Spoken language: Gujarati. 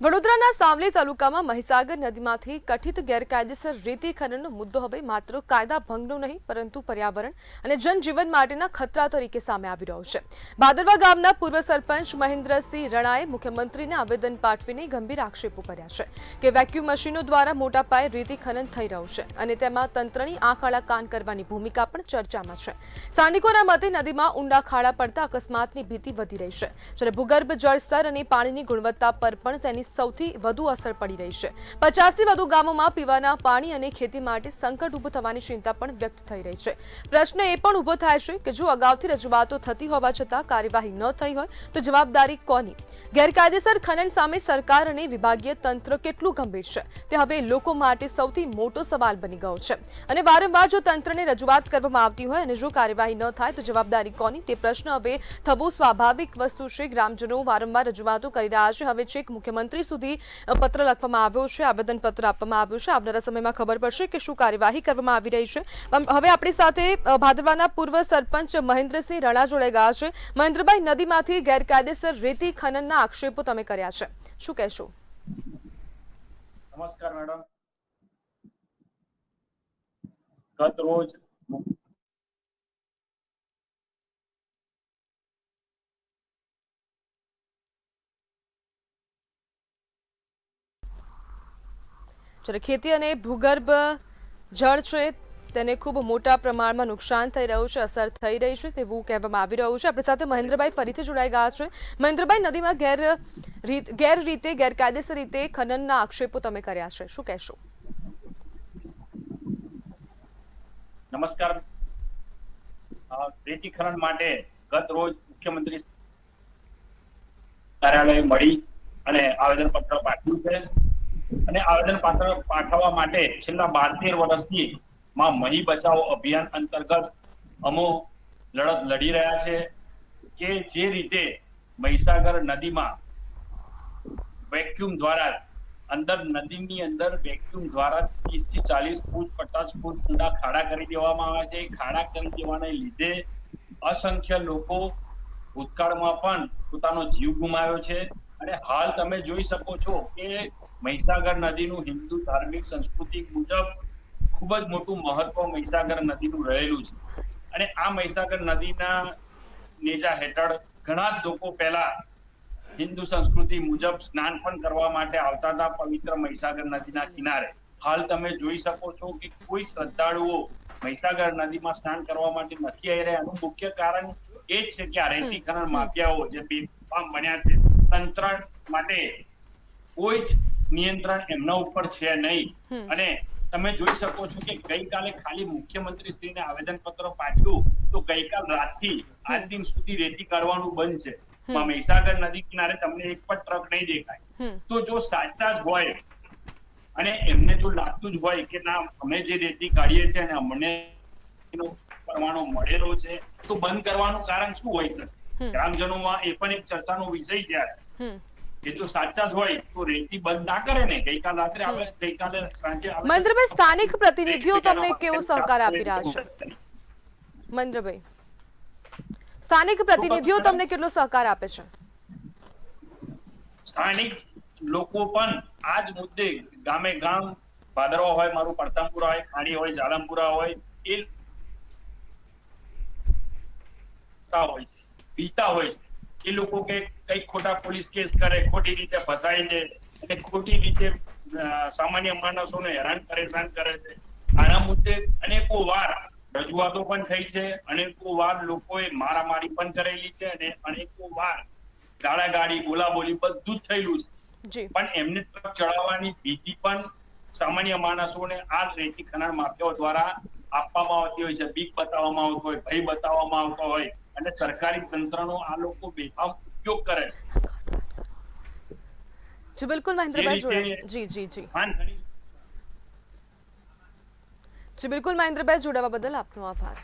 વડોદરાના સાવલી તાલુકામાં મહીસાગર નદીમાંથી કથિત ગેરકાયદેસર રેતી ખનનનો મુદ્દો હવે માત્ર કાયદા ભંગનો નહીં પરંતુ પર્યાવરણ અને જનજીવન માટેના ખતરા તરીકે સામે આવી રહ્યો છે। ભાદરવા ગામના પૂર્વ સરપંચ મહેન્દ્રસિંહ રણાએ મુખ્યમંત્રીને આવેદન પાઠવીને ગંભીર આક્ષેપો કર્યા છે કે વેક્યુમ મશીનો દ્વારા મોટા પાયે રેતી ખનન થઈ રહ્યું છે અને તેમાં તંત્રની આંખ આડા કાન કરવાની ભૂમિકા પણ ચર્ચામાં છે। સ્થાનિકોના મતે નદીમાં ઊંડા ખાડા પડતા અકસ્માતની ભીતિ વધી રહી છે, જ્યારે ભૂગર્ભ જળસ્તર અને પાણીની ગુણવત્તા પર પણ તેની સૌથી વધુ અસર પડી રહી છે। 50થી વધુ ગામોમાં પીવાના પાણી અને ખેતી માટે સંકટ ઊભું થવાની ચિંતા પણ વ્યક્ત થઈ રહી છે। પ્રશ્ન એ પણ ઊભો થાય છે કે જો અગાઉથી રજૂઆતો થતી હોવા છતાં કાર્યવાહી ન થઈ હોય તો જવાબદારી કોની? ગેરકાયદેસર ખનન સામે સરકાર અને વિભાગીય તંત્ર કેટલું ગંભીર છે તે હવે લોકો માટે સૌથી મોટો સવાલ બની ગયો છે અને વારંવાર જો તંત્રને રજૂઆત કરવામાં આવતી હોય અને જો કાર્યવાહી ન થાય તો જવાબદારી કોની તે પ્રશ્ન હવે થવો સ્વાભાવિક વસ્તુ છે। ગ્રામજનો વારંવાર રજૂઆતો કરી રહ્યા છે। હવે છેક મુખ્યમંત્રી સુધી પત્ર લખવામાં આવ્યો છે, આવેદનપત્ર આપવામાં આવ્યું છે। આવનારા સમયમાં ખબર પડશે કે શું કાર્યવાહી કરવામાં આવી રહી છે। હવે આપણી સાથે ભાદરવાના પૂર્વ સરપંચ મહેન્દ્રસિંહ રણા જોડાઈ ગયા છે। મહેન્દ્રભાઈ, નદીમાંથી ગેરકાયદેસર રેતી ખનનના આક્ષેપો તમે કર્યા છે, શું કહેશો? નમસ્કાર મેડમ। ગત રોજ જ્યારે ખેતી અને ભૂગર્ભ જળ છે તેને ખૂબ મોટા પ્રમાણમાં નુકસાન થઈ રહ્યું છે, અસર થઈ રહી છે તેવું કહેવામાં આવી રહ્યું છે। આપણી સાથે મહેન્દ્રભાઈ ફરીથી જોડાઈ ગયા છે। મહેન્દ્રભાઈ, નદીમાં ગેરરીતે ગેરકાયદેસર રીતે ખનનના આક્ષેપો તમે કર્યા છે, શું કહેશો? નમસ્કાર। રેતી ખનન માટે ગત રોજ મુખ્યમંત્રી કાર્યાલય મળી અને આવેદનપત્ર પાઠવ્યું છે અને આવેદનપત્ર પાઠવવા માટે છેલ્લા 12-13 વર્ષથી માં મહી બચાવો અભિયાન અંતર્ગત અમો લડત લડી રહ્યા છે કે જે રીતે મહીસાગર નદીમાં વેક્યુમ દ્વારા અંદર નદીની અંદર વેક્યુમ દ્વારા 30 થી 40 ફૂટ 50 ફૂટ ઊંડા ખાડા કરી દેવામાં આવે છે। ખાડા કરી દેવાને લીધે અસંખ્ય લોકો ભૂતકાળમાં પણ પોતાનો જીવ ગુમાવ્યો છે અને હાલ તમે જોઈ શકો છો કે મહીસાગર નદીનું હિન્દુ ધાર્મિક સંસ્કૃતિ મુજબ ખૂબ જ મોટું મહત્વ મહીસાગર નદીનું રહેલું છે અને આ મહીસાગર નદીના નેજા હેઠળ ઘણા જ લોકો પહેલા હિન્દુ સંસ્કૃતિ મુજબ સ્નાન પણ કરવા માટે આવતા હતા પવિત્ર મહીસાગર નદીના કિનારે। હાલ તમે જોઈ શકો છો કે કોઈ શ્રદ્ધાળુઓ મહીસાગર નદીમાં સ્નાન કરવા માટે નથી આવી રહ્યા। આનું મુખ્ય કારણ એ જ છે કે આ રેતી ખનન માફિયાઓ જે બેફામ બન્યા છે, તંત્ર માટે કોઈ જ નિયંત્રણ એમના ઉપર છે નહીં અને તમે જોઈ શકો છો કે ગઈકાલે ખાલી મુખ્યમંત્રી શ્રીને આવેદનપત્ર પાઠવ્યું તો ગઈકાલ રાતથી આજ દિન સુધી રેતી કાઢવાનું બંધ છે। મહીસાગર નદી કિનારે તમને એક પણ ટ્રક નહીં દેખાય। તો જો સાચા જ હોય અને એમને જો લાગતું જ હોય કે ના અમે જે રેતી કાઢીએ છીએ અને અમને પરવાનો મળેલો છે તો બંધ કરવાનું કારણ શું હોય શકે? ગ્રામજનોમાં એ પણ એક ચર્ચાનો વિષય છે કે જો સાચા જ હોય તો રેતી બંધ ના કરે ને। ગઈકાલે સાંજે મહેન્દ્રભાઈ, સ્થાનિક પ્રતિનિધિઓ તમને કેવો સહકાર આપી રહ્યા છે? મહેન્દ્રભાઈ, સ્થાનિક પ્રતિનિધિઓ તમને કેટલો સહકાર આપે છે? સ્થાનિક લોકો પણ આ જ મુદ્દે ગામે ગામ, ભાદરવા હોય, મારું પડતામપુરા હોય, ખાડી હોય, જાલમપુરા હોય, એ હોય છે, પીતા હોય છે। એ લોકો કે કઈક ખોટા પોલીસ કેસ કરે, ખોટી રીતે ફસાય છે અને ખોટી રીતે સામાન્ય માણસોને હેરાન પરેશાન કરે છે। આના મુદ્દે અનેકો વાર રજૂઆતો પણ થઈ છે, અનેકો વાર લોકોએ મારામારી પણ કરેલી છે અને અનેકો વાર ગાળાગાળી, બોલાબોલી બધું જ થયેલું છે પણ એમને તરફ ચડાવવાની ભીતિ પણ સામાન્ય માણસોને આ રેતી ખનન માફિયાઓ દ્વારા આપવામાં આવતી હોય છે। બીક બતાવવામાં આવતો હોય, ભય બતાવવામાં આવતો હોય અને સરકારી તંત્રનો આ લોકો બેફામ ઉપયોગ કરે છે। જી બિલકુલ મહેન્દ્રભાઈ, જી બિલકુલ મહેન્દ્રભાઈ, જોડાવા બદલ આપનો આભાર।